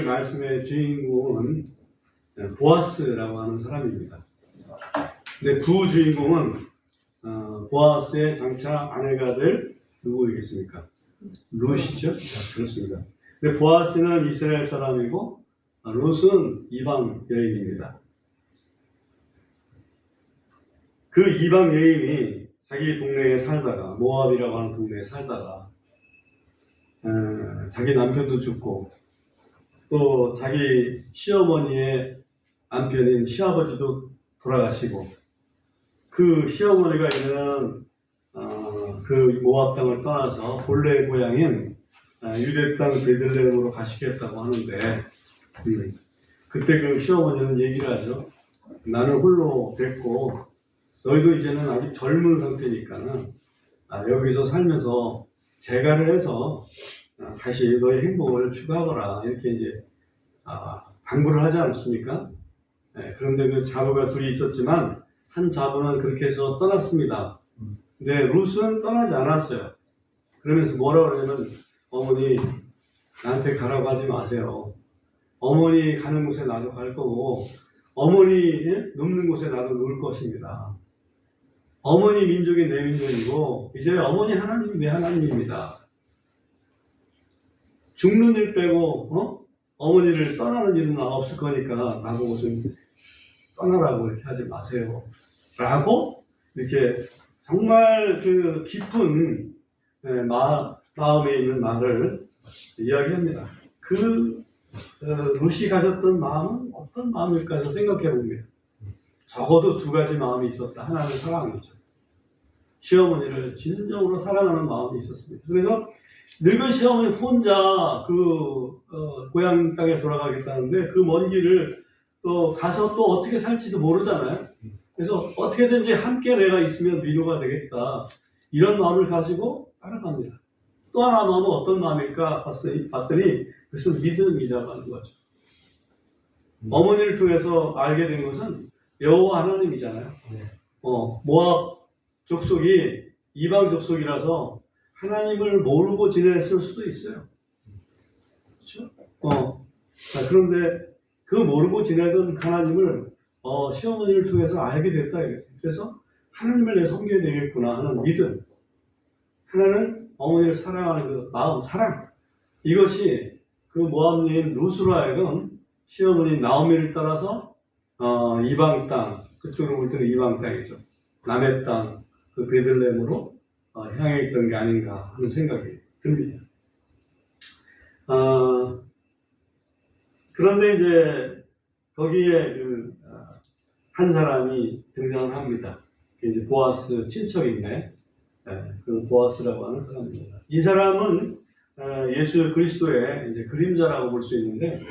오늘 말씀의 주인공은 보아스라고 하는 사람입니다. 근데 부주인공은 보아스의 장차 아내가 될 누구이겠습니까? 룻이죠? 그렇습니다. 근데 보아스는 이스라엘 사람이고 룻은 이방 여인입니다. 그 이방 여인이 자기 동네에 살다가, 모압이라고 하는 동네에 살다가 자기 남편도 죽고 또 자기 시어머니의 남편인 시아버지도 돌아가시고 그 시어머니가 있는 그 모압 땅을 떠나서 본래의 고향인 유대 땅 베들레헴으로 가시겠다고 하는데 그때 그 시어머니는 얘기를 하죠. 나는 홀로 됐고 너희도 이제는 아직 젊은 상태니까는 여기서 살면서 재가를 해서 다시 너희 행복을 추구하거라 이렇게 이제 당부를 하지 않습니까? 그런데 그 자부가 둘이 있었지만 한 자부는 그렇게 해서 떠났습니다. 근데 룻은 떠나지 않았어요. 그러면서 뭐라 그러냐면 어머니 나한테 가라고 하지 마세요. 어머니 가는 곳에 나도 갈 거고 어머니 눕는 곳에 나도 누울 것입니다. 어머니 민족이 내 민족이고 이제 어머니 하나님이 내 하나님입니다. 죽는 일 빼고 어머니를 떠나는 일은 없을 거니까 나보고 좀 떠나라고 이렇게 하지 마세요. 라고 이렇게 정말 그 깊은 마음에 있는 말을 이야기합니다. 그 룻이 가졌던 마음은 어떤 마음일까 해서 생각해 봅니다. 적어도 두 가지 마음이 있었다. 하나는 사랑이죠. 시어머니를 진정으로 사랑하는 마음이 있었습니다. 그래서 늙은 시어머니 혼자 고향 땅에 돌아가겠다는데 그 먼 길을 또 가서 또 어떻게 살지도 모르잖아요. 그래서 어떻게든지 함께 내가 있으면 위로가 되겠다. 이런 마음을 가지고 따라갑니다. 또 하나 마음은 어떤 마음일까 봤더니 그것은 믿음이라고 하는 거죠. 어머니를 통해서 알게 된 것은 여호와 하나님이잖아요. 모압 족속이 이방 족속이라서 하나님을 모르고 지냈을 수도 있어요. 그렇죠? 그런데 그 모르고 지내던 하나님을 시어머니를 통해서 알게 됐다 이거죠. 그래서 하나님을 내 섬겨야 되겠구나 하는 믿음. 하나는 어머니를 사랑하는 그 마음, 사랑. 이것이 그 모압여인 룻으로 하여금 시어머니 나오미를 따라서 이방 땅, 그쪽으로 볼 때는 이방 땅이죠. 남의 땅, 그 베들레헴으로 향해 있던 게 아닌가 하는 생각이 듭니다. 그런데 이제 거기에 한 사람이 등장을 합니다. 이제 보아스 친척인데, 그 보아스라고 하는 사람입니다. 이 사람은 예수 그리스도의 이제 그림자라고 볼 수 있는데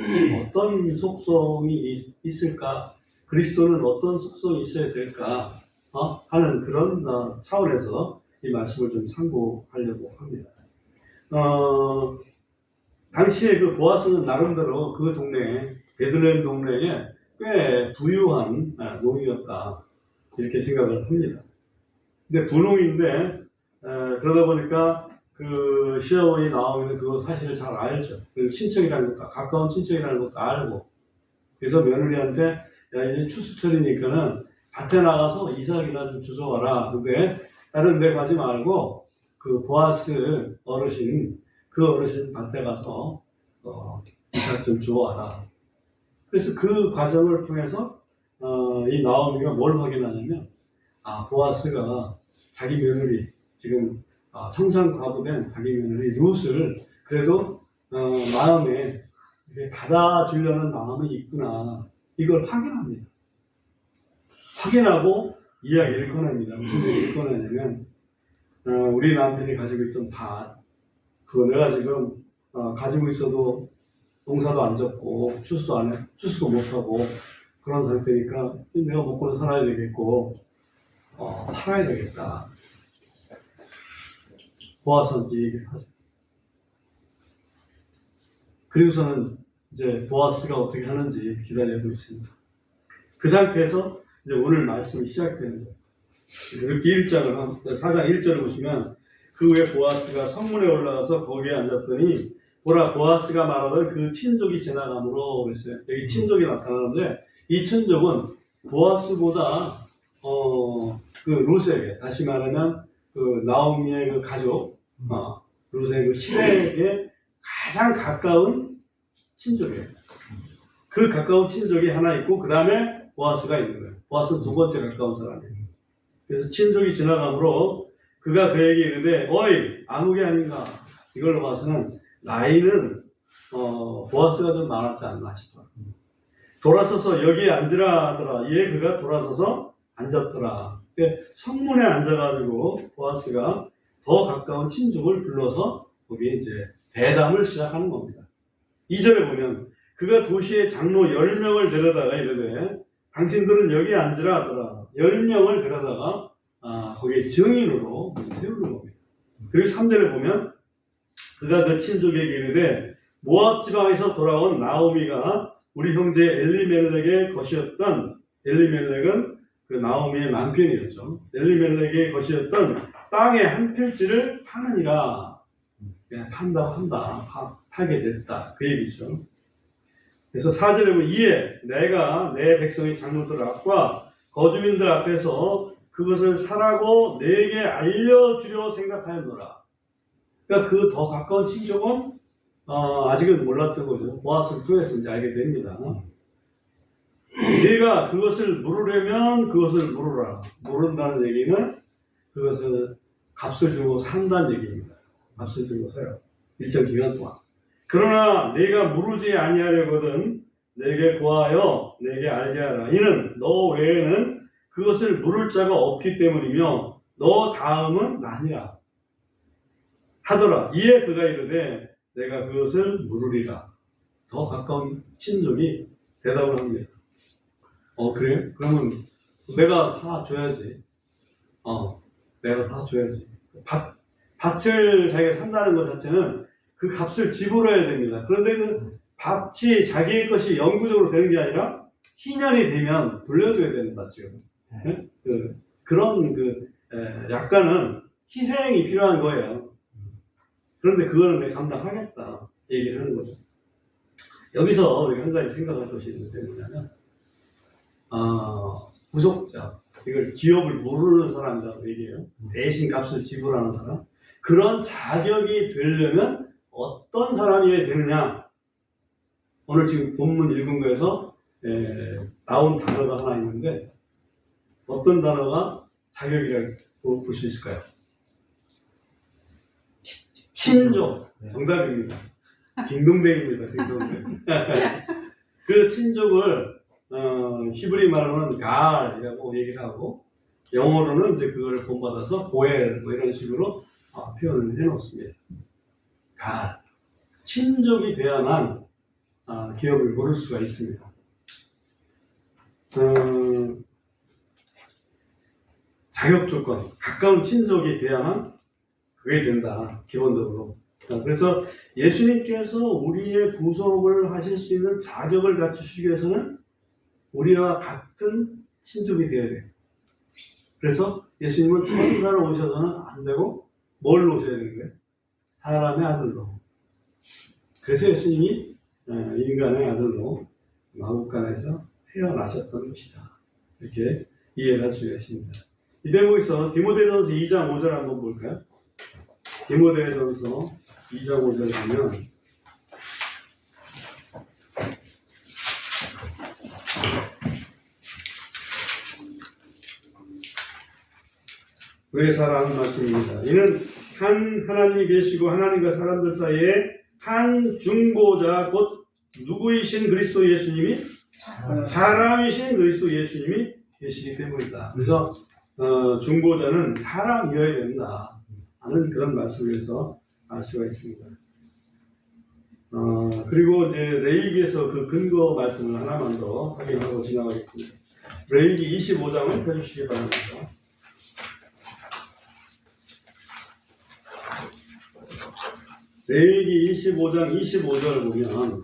어떤 속성이 있을까? 그리스도는 어떤 속성이 있어야 될까? 하는 그런 차원에서 이 말씀을 좀 참고하려고 합니다. 당시에 그 보아스는 나름대로 그 동네에 베들레헴 동네에 꽤 부유한 농이었다 이렇게 생각을 합니다. 근데 분홍인데 그러다 보니까 그 시어머니 나오면 그 사실을 잘 알죠. 그리고 친척이라는 것도 가까운 친척이라는 것도 알고 그래서 며느리한테 야 이제 추수철이니까는 밭에 나가서 이삭이나 좀 주워와라. 근데 다른 데 가지 말고 그 보아스 어르신 그 어르신 밭에 가서 이삭 좀 주워와라. 그래서 그 과정을 통해서 이 나오미가 뭘 확인하냐면 보아스가 자기 며느리 지금 청산 과부된 자기 며느리 룻을 그래도 마음에 받아주려는 마음이 있구나 이걸 확인합니다. 확인하고 이야기를 꺼냅니다. 무슨 얘기를 꺼내냐면 우리 남편이 가지고 있던 밭 그거 내가 지금 가지고 있어도 농사도 안 졌고 추수도 못하고 그런 상태니까 내가 먹고는 살아야 되겠고 팔아야 되겠다. 보아스한테 얘기를 하죠. 그리고서는 이제 보아스가 어떻게 하는지 기다리고 있습니다. 그 상태에서 이제 오늘 말씀이 시작되는 거예요. 이렇게 4장 1절을 보시면 그 후에 보아스가 성문에 올라가서 거기에 앉았더니 보라 보아스가 말하던 그 친족이 지나감으로 그랬어요. 여기 친족이 나타나는데 이 친족은 보아스보다 그 루세에게 다시 말하면 그 나오미의 그 가족 루세의 그 시댁에 가장 가까운 친족이에요. 그 가까운 친족이 하나 있고 그 다음에 보아스가 있는 거예요. 보아스는 두 번째 가까운 사람이에요. 그래서 친족이 지나감으로 그가 그에게 이르되 어이 아무개 아닌가. 이걸로 봐서는 나이는 보아스가 좀 많았지 않나 싶어요. 돌아서서 여기에 앉으라 하더라. 이에 그가 돌아서서 앉았더라. 성문에 앉아가지고 보아스가 더 가까운 친족을 불러서 거기에 이제 대담을 시작하는 겁니다. 2절에 보면 그가 도시의 장로 10명을 데려다가 이르되 당신들은 여기에 앉으라 하더라. 10명을 데려다가 거기에 증인으로 세우는 겁니다. 그리고 3절에 보면 그가 그 친족에게 이르되 모압 지방에서 돌아온 나오미가 우리 형제 엘리멜렉의 것이었던 엘리멜렉은 그 나오미의 남편이었죠. 엘리멜렉의 것이었던 땅의 한 필지를 파느니라. 그냥 팔게 됐다. 그 얘기죠. 그래서 4절에 보면 이에 내가 내 백성의 장로들 앞과 거주민들 앞에서 그것을 사라고 내게 알려주려 생각하였노라. 그러니까 그 더 가까운 친족은 아직은 몰랐던 거죠. 보아스를 통해서 이제 알게 됩니다. 네가 그것을 물으려면 그것을 물으라. 물은다는 얘기는 그것을 값을 주고 산다는 얘기입니다. 값을 주고 사요. 일정 기간 동안. 그러나 네가 물으지 아니하려거든 내게 구하여 내게 알게 하라. 이는 너 외에는 그것을 물을 자가 없기 때문이며 너 다음은 나니라 하더라. 이에 그가 이르되 내가 그것을 물으리라. 더 가까운 친족이 대답을 합니다. 그래요? 그러면 내가 사줘야지. 내가 사줘야지. 밭을 자기가 산다는 것 자체는 그 값을 지불해야 됩니다. 그런데 그 밭이 자기의 것이 영구적으로 되는 게 아니라 희년이 되면 돌려줘야 되는 밭이거든요. 그런 약간은 희생이 필요한 거예요. 그런데 그거는 내가 감당하겠다 얘기를 하는 거죠. 여기서 우리가 한 가지 생각할 것이 있는데 뭐냐면 구속자, 이걸 기업을 모르는 사람이라고 얘기해요. 대신 값을 지불하는 사람. 그런 자격이 되려면 어떤 사람이어야 되느냐. 오늘 지금 본문 읽은 거에서 나온 단어가 하나 있는데 어떤 단어가 자격이라고 볼 수 있을까요? 친족. 정답입니다. 딩동댕입니다. 딩동댕. 그 친족을 히브리 말로는 갈이라고 얘기를 하고 영어로는 이제 그걸 본받아서 보엘 뭐 이런 식으로 표현을 해놓습니다. 갈. 친족이 돼야만 기업을 모를 수가 있습니다. 자격 조건, 가까운 친족이 돼야만 그게 된다. 기본적으로. 그래서 예수님께서 우리의 구속을 하실 수 있는 자격을 갖추시기 위해서는 우리와 같은 친족이 되어야 돼요. 그래서 예수님은 천사로 오셔서는 안 되고 뭘로 오셔야 되는 거예요? 사람의 아들로. 그래서 예수님이 인간의 아들로 마국간에서 태어나셨던 것이다. 이렇게 이해를 할 수가 있습니다. 이 대목에서 디모데전서 2장 5절 한번 볼까요? 디모데전서 2장 5절 보면 왜 사랑하는 말씀입니다. 이는 한 하나님이 계시고 하나님과 사람들 사이에 한 중보자 곧 누구이신 그리스도 예수님이 사람이신 그리스도 예수님이 계시기 때문이다. 그래서 중보자는 사람이어야 된다 하는 그런 말씀에서 알 수가 있습니다. 그리고 이제 레위기에서 그 근거 말씀을 하나만 더 확인하고 지나가겠습니다. 레위기 25장을 펴주시기 바랍니다. 레위기 25장 25절 보면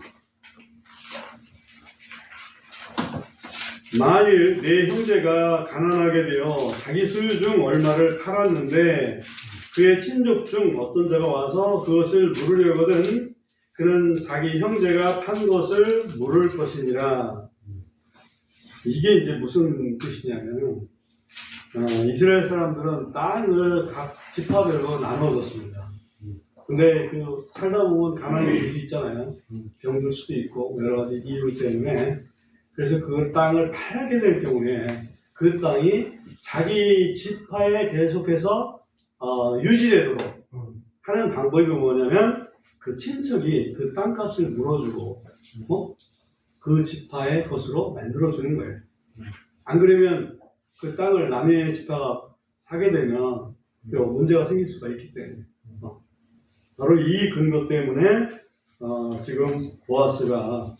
만일 내 형제가 가난하게 되어 자기 소유 중 얼마를 팔았는데 그의 친족 중 어떤 자가 와서 그것을 물으려거든 그는 자기 형제가 판 것을 물을 것이니라. 이게 이제 무슨 뜻이냐면 이스라엘 사람들은 땅을 각 지파별로 나눠줬습니다. 근데 그 살다 보면 가난이 될 수 있잖아요. 병들 수도 있고 여러 가지 이유 때문에. 그래서 그 땅을 팔게 될 경우에 그 땅이 자기 지파에 계속해서 유지되도록 하는 방법이 뭐냐면 그 친척이 그 땅값을 물어주고 그 지파의 것으로 만들어주는 거예요. 안 그러면 그 땅을 남의 지파가 사게 되면 문제가 생길 수가 있기 때문에 바로 이 근거 때문에 지금 보아스가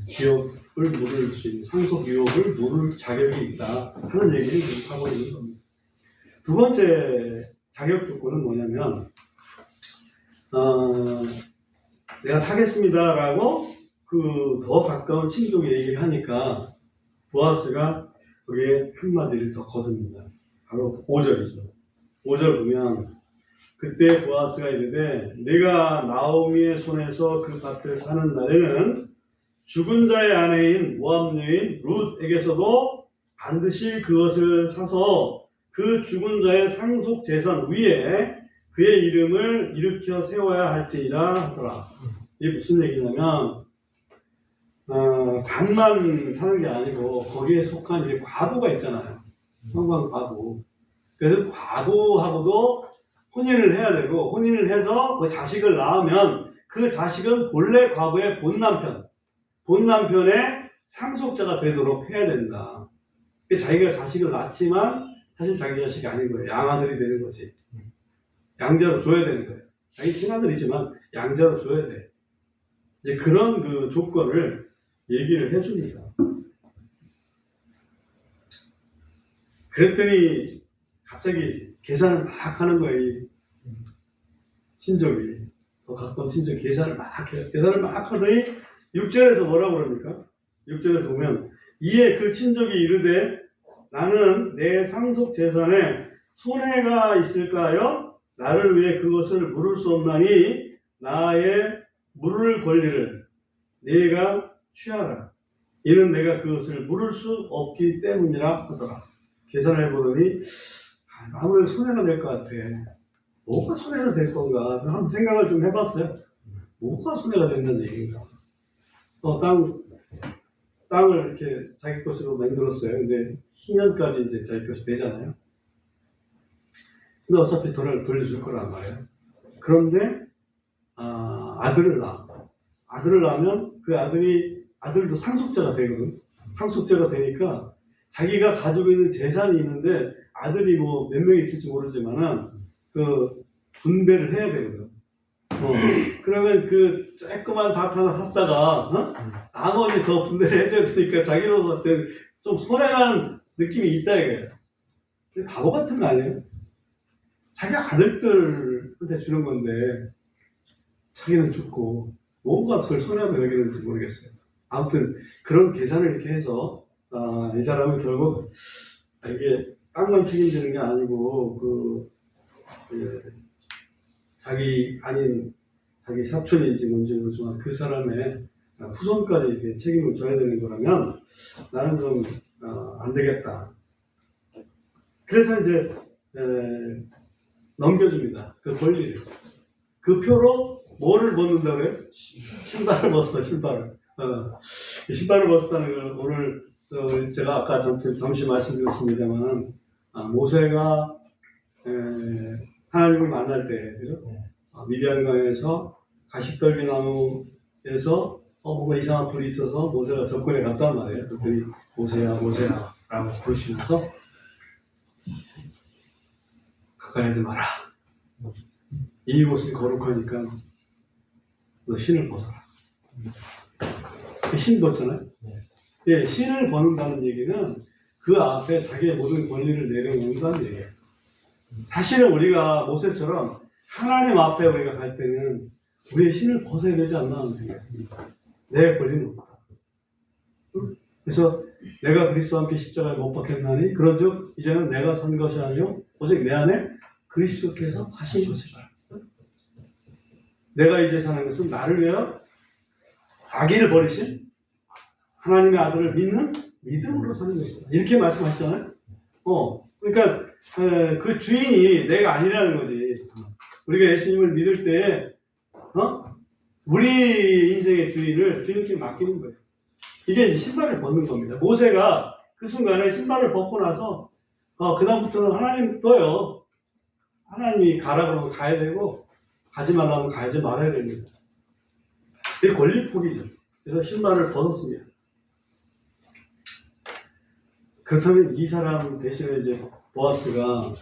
기업을 물을 수 있는 상속 유업을 물을 자격이 있다 하는 얘기를 지금 하고 있는 겁니다. 두 번째 자격 조건은 뭐냐면 내가 사겠습니다라고 그 더 가까운 친족이 얘기를 하니까 보아스가 거기에 한마디를 더 거둡니다. 바로 5절이죠. 5절 보면 그때 보아스가 이르되 내가 나오미의 손에서 그 밭을 사는 날에는 죽은 자의 아내인 모압 여인 룻에게서도 반드시 그것을 사서 그 죽은 자의 상속 재산 위에 그의 이름을 일으켜 세워야 할지니라 하더라. 이게 무슨 얘기냐면 반만 사는 게 아니고 거기에 속한 이제 과부가 있잖아요. 성관 과부. 그래서 과부하고도 혼인을 해야 되고 혼인을 해서 그 자식을 낳으면 그 자식은 본래 과부의 본남편의 상속자가 되도록 해야 된다. 자기가 자식을 낳지만 사실 자기 자식이 아닌 거예요. 양아들이 되는 거지. 양자로 줘야 되는 거예요. 자기 친아들이지만 양자로 줘야 돼. 이제 그런 그 조건을 얘기를 해줍니다. 그랬더니 갑자기 계산을 막 하는 거예요. 이 친족이. 더 가까운 친족 계산을 막 해요. 계산을 막 하더니 6절에서 뭐라고 그럽니까? 6절에서 보면 이에 그 친족이 이르되 나는 내 상속 재산에 손해가 있을까요? 나를 위해 그것을 물을 수 없나니 나의 물을 권리를 네가 취하라. 이는 내가 그것을 물을 수 없기 때문이라 하더라. 계산을 해보더니 아무래도 손해가 될 것 같아. 뭐가 손해가 될 건가? 한번 생각을 좀 해봤어요. 뭐가 손해가 된다는 얘기인가? 땅을 이렇게 자기 것으로 만들었어요. 근데 희년까지 이제 자기 것이 되잖아요. 근데 어차피 돈을 돌려줄 거란 말이에요. 그런데 아들을 낳아. 아들을 낳으면 그 아들도 상속자가 되거든. 상속자가 되니까 자기가 가지고 있는 재산이 있는데 아들이 뭐 몇 명이 있을지 모르지만은 그 분배를 해야 되거든. 그러면 그 조그만 밭 하나 샀다가 나머지 더 분배를 해줘야 되니까 자기로서 좀 손해가는 느낌이 있다 이거예요. 바보 같은 거 아니에요? 자기 아들들한테 주는 건데 자기는 죽고 뭐가 그걸 손해라고 여기는지 모르겠어요. 아무튼 그런 계산을 이렇게 해서 이 사람은 결국 이게 땅만 책임지는 게 아니고 자기 아닌 자기 사촌인지 뭔지 모르지만 그 사람의 후손까지 이렇게 책임을 져야 되는 거라면 나는 좀 안 되겠다. 그래서 이제 넘겨줍니다. 그 권리를. 그 표로 뭐를 벗는다고요? 신발을 벗어, 신발을. 신발을 벗었다는 걸 오늘 제가 아까 잠시 말씀드렸습니다만 모세가 하나님을 만날 때, 그죠? 미디안강에서 가시떨기 나무에서 뭔가 이상한 불이 있어서 모세가 접근해 갔단 말이에요. 그랬더니 모세야, 모세야 라고 부르시면서 가까이 하지 마라. 이곳이 거룩하니까 너 신을 벗어라. 신 벗잖아요. 예, 신을 벗는다는 얘기는 그 앞에 자기의 모든 권리를 내려놓는다는 얘기예요. 사실은 우리가 모세처럼 하나님 앞에 우리가 갈 때는 우리의 신을 벗어야 되지 않나 하는 생각이 듭니다. 내 권리는 없다. 그래서 내가 그리스도와 함께 십자가에 못 박혔나니 그런즉 이제는 내가 산 것이 아니요 오직 내 안에 그리스도께서 사신 것이라. 내가 이제 사는 것은 나를 위하여 자기를 버리신 하나님의 아들을 믿는 믿음으로 사는 것이다. 이렇게 말씀하시잖아요. 그러니까 그 주인이 내가 아니라는 거지. 우리가 예수님을 믿을 때 우리 인생의 주인을 주님께 맡기는 거예요. 이게 신발을 벗는 겁니다. 모세가 그 순간에 신발을 벗고 나서 그다음부터는 하나님 떠요. 하나님이 가라 그러면 가야 되고 가지 말라면 가지 말아야 됩니다. 이게 권리폭이죠. 그래서 신발을 벗었습니다. 그렇다면 이 사람 대신에 이제 보아스가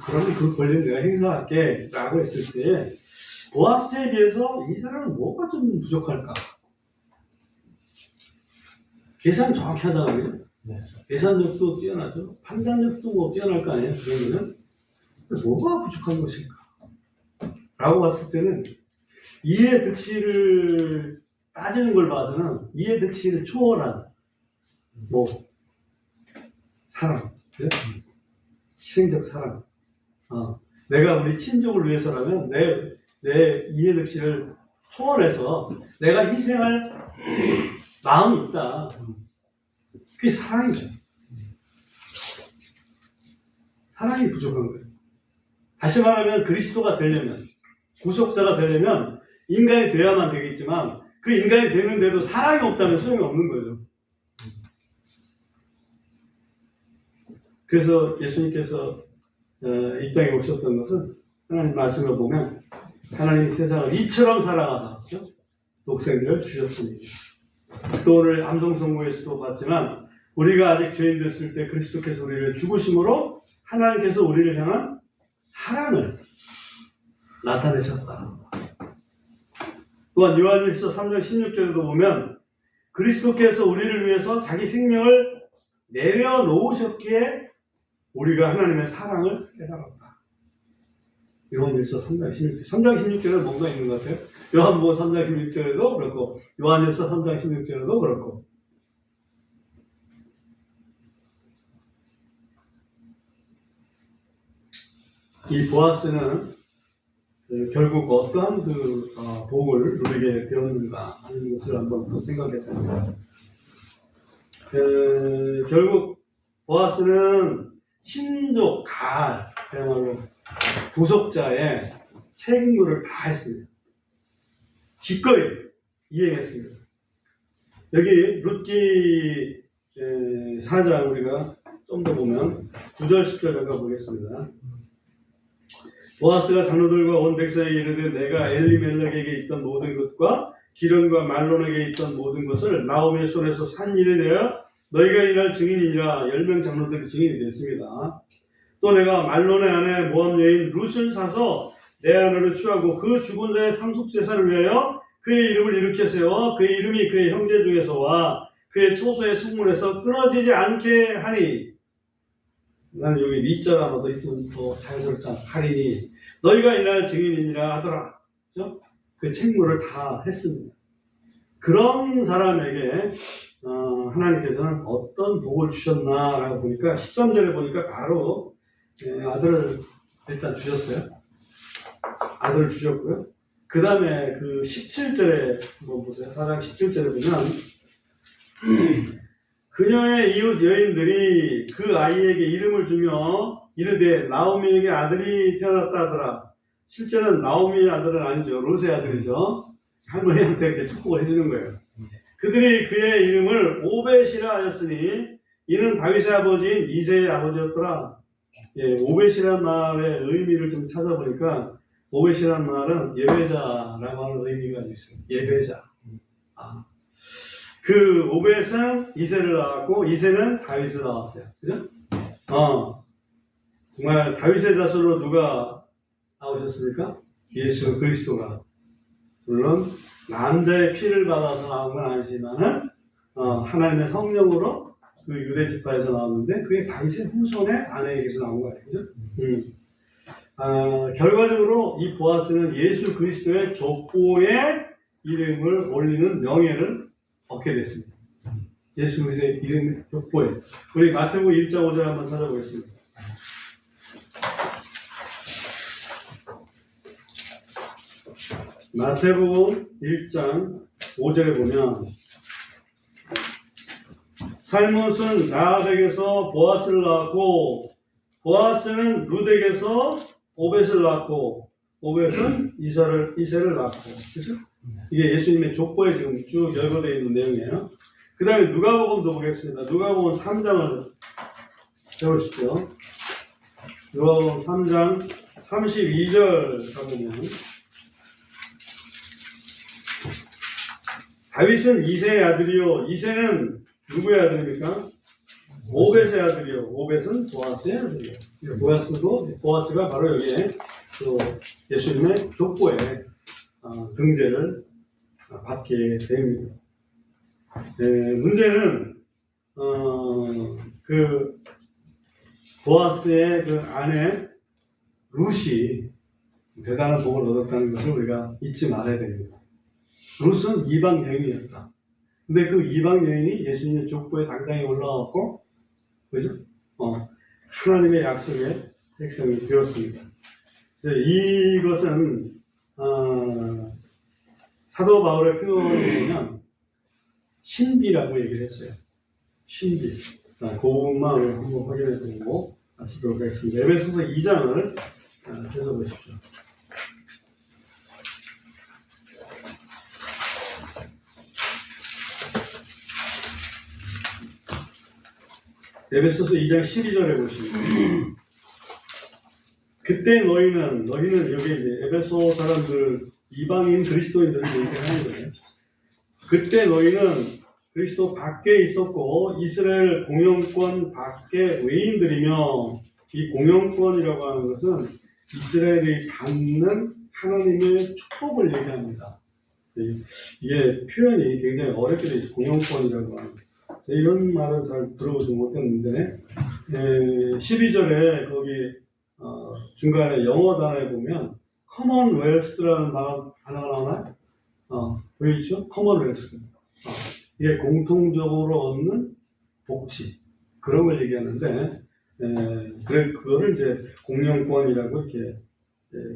그러면 그 권리를 내가 행사할게 라고 했을 때 보아스에 비해서 이 사람은 뭐가 좀 부족할까? 계산 정확히 하잖아요. 네. 계산력도 뛰어나죠. 판단력도 뭐 뛰어날 거 아니에요. 그러면 뭐가 부족한 것일까? 라고 봤을 때는 이해 득실을 따지는 걸 봐서는 이해 득실을 초월한 사랑, 네? 희생적 사랑. 내가 우리 친족을 위해서라면 내 이해 득실을 초월해서 내가 희생할 마음이 있다. 그게 사랑이죠. 사랑이 부족한 거예요. 다시 말하면 그리스도가 되려면, 구속자가 되려면 인간이 돼야만 되겠지만 그 인간이 되는데도 사랑이 없다면 소용이 없는 거죠. 그래서 예수님께서 이 땅에 오셨던 것은 하나님 말씀을 보면 하나님이 세상을 이처럼 사랑하사 독생자를 주셨습니다. 또 오늘 암송성구에서도 봤지만 우리가 아직 죄인 됐을 때 그리스도께서 우리를 죽으심으로 하나님께서 우리를 향한 사랑을 나타내셨다. 또한 요한일서 3장 16절에도 보면 그리스도께서 우리를 위해서 자기 생명을 내려놓으셨기에 우리가 하나님의 사랑을 깨달았다. 요한일서 3장 16절. 3장 16절에 뭔가 있는 것 같아요. 요한복음 3장 16절에도 그렇고 요한일서 3장 16절에도 그렇고 이 보아스는 결국 어떠한 복을 누리게 되었는가 하는 것을 한번 또 생각해 봅니다. 결국 보아스는 친족 다 그야말로 구속자의 책임을 다 했습니다. 기꺼이 이행했습니다. 여기 룻기 4장 우리가 좀 더 보면 9절 10절 잠깐 보겠습니다. 보아스가 장로들과 온 백성에게 이르되 내가 엘리멜렉에게 있던 모든 것과 기련과 말론에게 있던 모든 것을 나오미의 손에서 산 일에 대하여 너희가 이날 증인이니라. 10명 장로들이 증인이 됐습니다. 또 내가 말론의 아내 모압 여인 룻을 사서 내 아내를 취하고 그 죽은 자의 상속제사를 위하여 그의 이름을 일으켜 세워 그의 이름이 그의 형제 중에서와 그의 초소의 숙문에서 끊어지지 않게 하니. 나는 여기 리자가 하나 더 있으면 더 자연스럽잖아. 하리니 너희가 이날 증인이니라 하더라. 그렇죠? 그 책무를 다 했습니다. 그런 사람에게 하나님께서는 어떤 복을 주셨나라고 보니까 13절에 보니까 바로 아들을 일단 주셨어요. 아들을 주셨고요. 그 다음에 그 17절에 한번 보세요. 4장 17절에 보면 그녀의 이웃 여인들이 그 아이에게 이름을 주며 이르되 나오미에게 아들이 태어났다 하더라. 실제는 나오미의 아들은 아니죠. 롯의 아들이죠. 할머니한테 이렇게 축복을 해주는 거예요. 그들이 그의 이름을 오벳이라 하였으니 이는 다윗의 아버지인 이새의 아버지였더라. 오벳이란 말의 의미를 좀 찾아보니까 오벳이란 말은 예배자라고 하는 의미가 있어요. 예배자. 그 오벳은 이새를 낳았고 이새는 다윗을 낳았어요. 그죠? 정말 다윗의 자손으로 누가 나오셨습니까? 예수 그리스도가. 물론 남자의 피를 받아서 나온 건 아니지만은 하나님의 성령으로 그 유대 지파에서 나왔는데 그게 다윗의 후손의 아내에게서 나온 거예요. 그죠? 결과적으로 이 보아스는 예수 그리스도의 족보의 이름을 올리는 명예를 얻게 됐습니다. 예수 그리스도의 이름 족보에. 우리 마태복음 1장 5절 한번 찾아보겠습니다. 마태복음 1장 5절에 보면 살못은 라합에게서 보아스를 낳았고 보아스는 룻에게서 오벳을 낳았고 오벳은 이새를 낳았고 그렇죠? 이게 예수님의 족보에 지금 쭉 열거되어 있는 내용이에요. 그 다음에 누가복음도 보겠습니다. 누가복음 3장을 해보십시오. 누가복음 3장 32절 가보면 다윗은 이새의 아들이요 이새는 누구의 아들입니까? 오벳의 아들이요 오벳은 보아스의 아들이요. 보아스가 바로 여기에 또 예수님의 족보에 등재를 받게 됩니다. 문제는 그 보아스의 그 아내 룻이 대단한 복을 얻었다는 것을 우리가 잊지 말아야 됩니다. 룻은 이방 여인이었다. 근데 그 이방 여인이 예수님의 족보에 당장에 올라왔고, 그죠? 하나님의 약속의 백성이 되었습니다. 그래서 이것은 사도 바울의 표현을 보면 신비라고 얘기를 했어요. 신비. 그 부분만 한번 확인해 보고 마치도록 하겠습니다. 에베소서 2장을 읽어보십시오. 에베소서 2장 12절에 보시면 그때 너희는 여기 이제 에베소 사람들 이방인 그리스도인들을 얘기하는 거예요. 그때 너희는 그리스도 밖에 있었고 이스라엘 공영권 밖에 외인들이며 이 공영권이라고 하는 것은 이스라엘이 받는 하나님의 축복을 얘기합니다. 이게 표현이 굉장히 어렵게 되어 있어요. 공영권이라고 하는 이런 말은 잘 들어보지 못했는데 12절에 거기 중간에 영어 단어에 보면 커먼웰스라는 단어가 나오나요? 보이죠? 커먼웰스. 이게 공통적으로 얻는 복지 그런 걸 얘기하는데 그거를 이제 공영권이라고 이렇게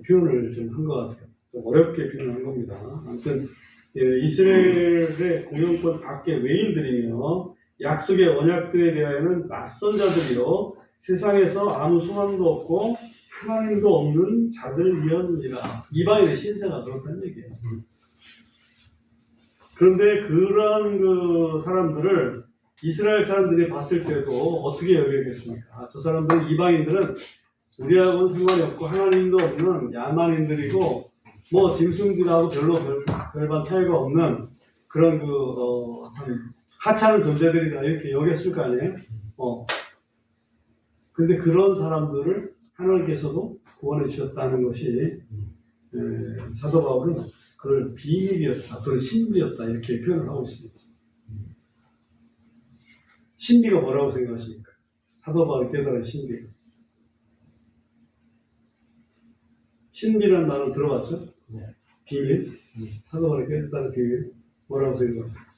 표현을 좀 한 것 같아요. 좀 어렵게 표현한 겁니다. 아무튼 이스라엘의 공영권 밖의 외인들이며 약속의 언약들에 대하여는 낯선 자들이요 세상에서 아무 소망도 없고 하나님도 없는 자들이었느니라. 이방인의 신세가 그렇다는 얘기예요. 그런데 그런 그 사람들을 이스라엘 사람들이 봤을 때도 어떻게 여기겠습니까? 저 사람들 이방인들은 우리하고는 상관이 없고 하나님도 없는 야만인들이고 뭐 짐승들하고 별로 별반 차이가 없는 그런 참 하찮은 존재들이다 이렇게 여겼을 거 아니에요? 근데 그런 사람들을 하나님께서도 구원해 주셨다는 것이 사도 바울은 그걸 비밀이었다, 또는 신비였다 이렇게 표현을 하고 있습니다. 신비가 뭐라고 생각하십니까? 사도 바울이 깨달은 신비가. 신비라는 단어 들어봤죠? 네. 비밀. 사도 바울이 깨달은 비밀. 뭐라고 생각하십니까?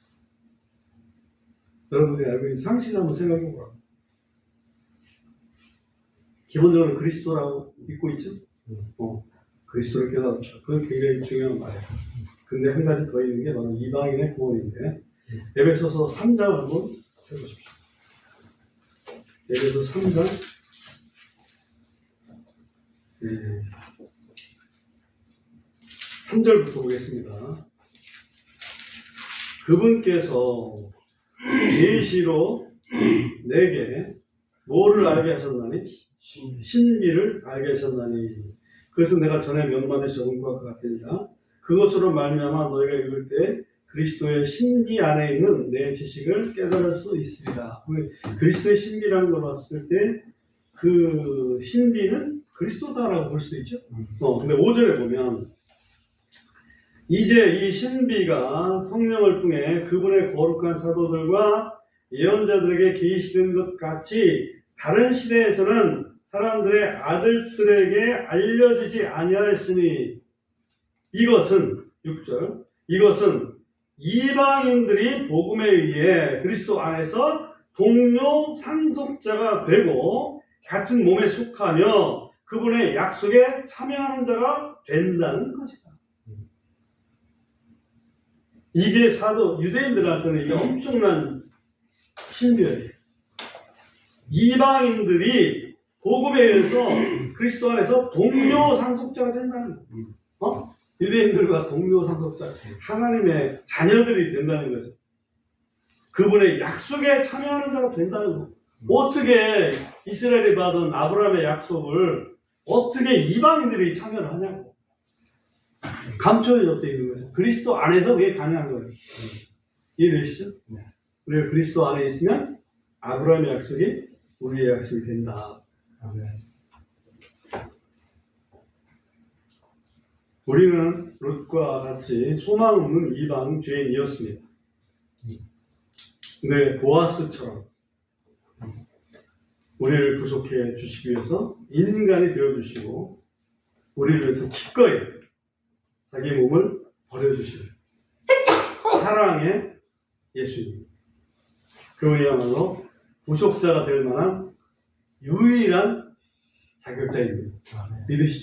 여러분들이 알고 있는 상식을 한번 생각해 보라. 기본적으로 그리스도라고 믿고 있죠? 그리스도를 깨달았다. 그건 굉장히 중요한 말이에요. 근데 한 가지 더 있는 게 바로 이방인의 구원인데, 에베소서 3장 한번 해보십시오. 에베소 3장 3절부터 보겠습니다. 그분께서 계시로 내게 뭐를 알게 하셨나니? 신비를 알게 하셨나니 그것은 내가 전에 면만에 적은 것과 같으니라. 그것으로 말미암아 너희가 읽을 때 그리스도의 신비 안에 있는 내 지식을 깨달을 수 있으리라. 그리스도의 신비라는 걸 봤을 때 그 신비는 그리스도다라고 볼 수도 있죠. 근데 5절에 보면 이제 이 신비가 성령을 통해 그분의 거룩한 사도들과 예언자들에게 계시된 것 같이 다른 시대에서는 사람들의 아들들에게 알려지지 아니하였으니 이것은 6절 이것은 이방인들이 복음에 의해 그리스도 안에서 동료 상속자가 되고 같은 몸에 속하며 그분의 약속에 참여하는 자가 된다는 것이다. 이게 유대인들한테는 이게 엄청난 신비예요. 이방인들이 복음에 의해서 그리스도 안에서 동료 상속자가 된다는 거예요. 유대인들과 동료 상속자, 하나님의 자녀들이 된다는 거죠. 그분의 약속에 참여하는 자가 된다는 거. 어떻게 이스라엘이 받은 아브라함의 약속을 어떻게 이방인들이 참여를 하냐고. 감춰져 있는 거죠. 그리스도 안에서 그게 가능한 거예요. 이해되시죠? 우리가 그리스도 안에 있으면 아브라함의 약속이 우리의 약속이 된다. 우리는 롯과 같이 소망 없는 이방 죄인이었습니다. 근데 보아스처럼 우리를 구속해 주시기 위해서 인간이 되어주시고 우리를 위해서 기꺼이 자기 몸을 버려주시는 사랑의 예수님. 그분이야말로 구속자가 될 만한 유일한 자격자입니다. 믿으시죠?